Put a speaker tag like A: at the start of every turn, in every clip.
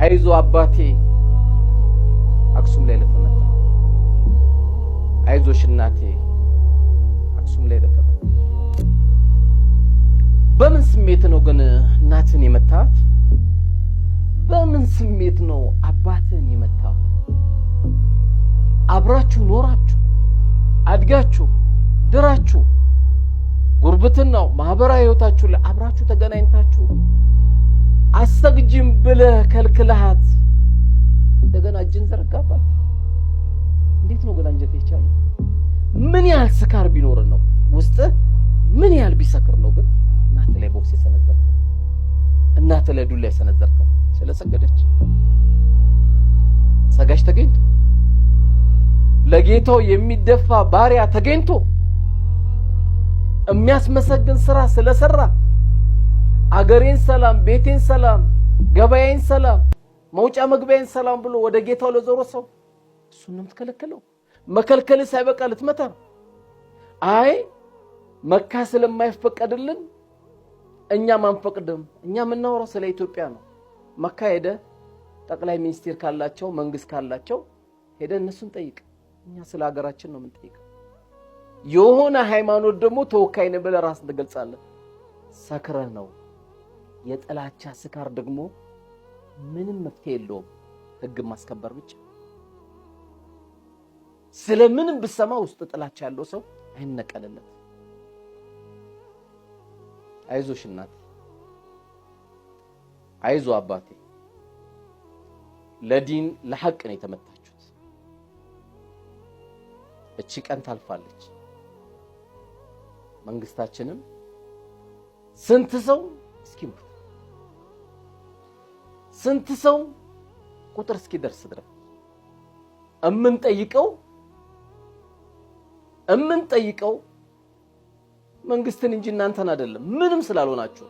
A: አይዞ አባቴ አክሱም ላይ ለተመታ አይዞሽ እናቴ አክሱም ላይ ለተመታ በምን ስሜት ነው ግን እናትን የመታት? በምን ስሜት ነው አባትን የመታው? አብራችሁ ኖራችሁ አድጋችሁ ድራችሁ ጉርብትናው ማህበራዊ ህይወታችሁ ላይ አብራችሁ ተገናኝታችሁ አሰግጂም ብለህ ከልክለሃት እንደገና እጅን ዘረጋባት። እንዴት ነው ግን አንጀት የቻለው? ምን ያህል ስካር ቢኖር ነው ውስጥ ምን ያህል ቢሰክር ነው ግን እናት ላይ ቦክስ የሰነዘርከው? እናት ላይ ዱላ የሰነዘርከው ስለሰገደች? ሰጋሽ ተገኝቶ ለጌታው የሚደፋ ባሪያ ተገኝቶ የሚያስመሰግን ስራ ስለሰራ አገሬን ሰላም፣ ቤቴን ሰላም፣ ገበያዬን ሰላም፣ መውጫ መግቢያዬን ሰላም ብሎ ወደ ጌታው ለዞሮ ሰው እሱን ነው የምትከለክለው? መከልከል ሳይበቃ ልትመታ? አይ መካ ስለማይፈቀድልን እኛም አንፈቅድም። እኛ የምናወራው ስለ ኢትዮጵያ ነው። መካ ሄደ ጠቅላይ ሚኒስትር ካላቸው መንግስት ካላቸው ሄደ እነሱን ጠይቅ። እኛ ስለ ሀገራችን ነው የምንጠይቀው። የሆነ ሃይማኖት ደግሞ ተወካይ ነህ ብለህ ራስን ትገልጻለህ። ሰክረህ ነው። የጥላቻ ስካር ደግሞ ምንም መፍትሄ የለውም፣ ህግ ማስከበር ብቻ። ስለምንም ብሰማ ውስጥ ጥላቻ ያለው ሰው አይነቀልለት። አይዞሽ እናቴ፣ አይዞ አባቴ፣ ለዲን ለሐቅ ነው የተመታችሁት። እቺ ቀን ታልፋለች። መንግስታችንም ስንት ሰው እስኪሞት ስንት ሰው ቁጥር እስኪደርስ ድረስ እምንጠይቀው መንግስትን እንጂ እናንተን አይደለም። ምንም ስላልሆናችሁ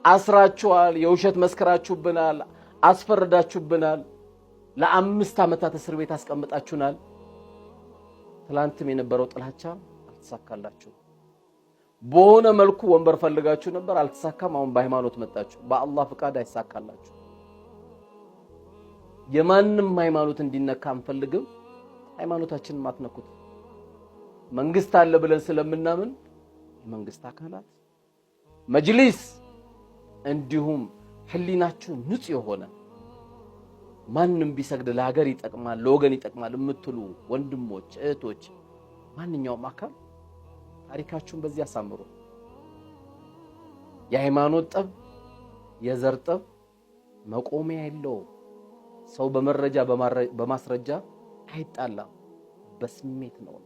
A: አስራችኋል፣ የውሸት መስከራችሁብናል፣ አስፈረዳችሁብናል፣ ለ5 ዓመታት እስር ቤት አስቀምጣችሁናል። ትላንትም የነበረው ጥላቻ አልተሳካላችሁ። በሆነ መልኩ ወንበር ፈልጋችሁ ነበር፣ አልተሳካም። አሁን በሃይማኖት መጣችሁ። በአላህ ፍቃድ አይሳካላችሁ። የማንም ሃይማኖት እንዲነካ አንፈልግም። ሃይማኖታችንን ማትነኩት። መንግስት አለ ብለን ስለምናምን የመንግስት አካላት መጅሊስ እንዲሁም ህሊናችሁ ንጹህ የሆነ ማንንም ቢሰግድ ለሀገር ይጠቅማል ለወገን ይጠቅማል የምትሉ ወንድሞች እህቶች፣ ማንኛውም አካል ታሪካችሁን በዚህ አሳምሩ። የሃይማኖት ጠብ የዘር ጠብ መቆሚያ የለውም። ሰው በመረጃ በማስረጃ አይጣላም፣ በስሜት ነው።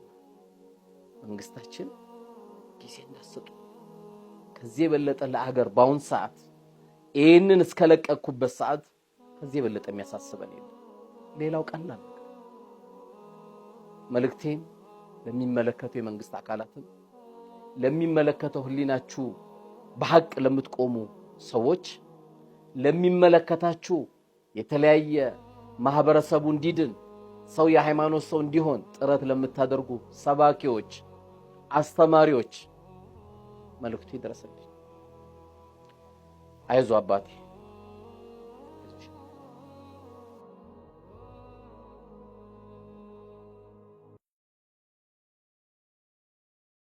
A: መንግስታችን ጊዜ እንዳሰጡ ከዚህ የበለጠ ለሀገር ባውን ሰዓት ይሄንን እስከለቀኩበት ሰዓት ከዚህ የበለጠ የሚያሳስበን የለም። ሌላው ቀላል መልእክቴን ለሚመለከቱ የመንግስት አካላትን ለሚመለከተው ህሊናችሁ በሐቅ ለምትቆሙ ሰዎች ለሚመለከታችሁ የተለያየ ማህበረሰቡ እንዲድን ሰው የሃይማኖት ሰው እንዲሆን ጥረት ለምታደርጉ ሰባኪዎች፣ አስተማሪዎች መልእክቱ ይደረሰልኝ። አይዞ አባቴ